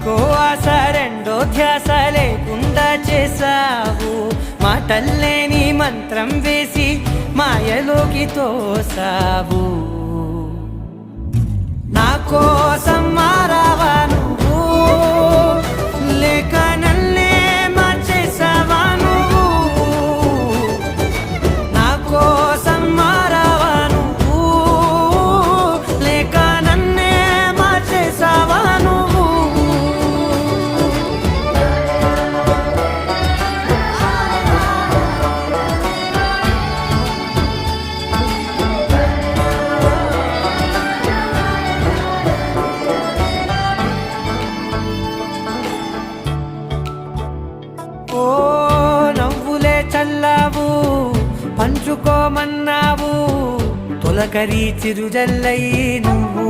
ఇంకో ఆశ రెండో ధ్యాస లేకుండా చేసావు, మాటల్లేని మంత్రం వేసి మాయలోకి తోసావు. నా కోసం మారావా నువ్వు, లేక నన్నే మార్చేసావా నువ్వు? నా కోసం మారావా నువ్వు, లేక నన్నే మార్చేసావా నువ్వు? ఓ నవ్వులే చల్లావు, పంచుకోమన్నావు, తొలకరి చిరుజల్లై నువ్వు.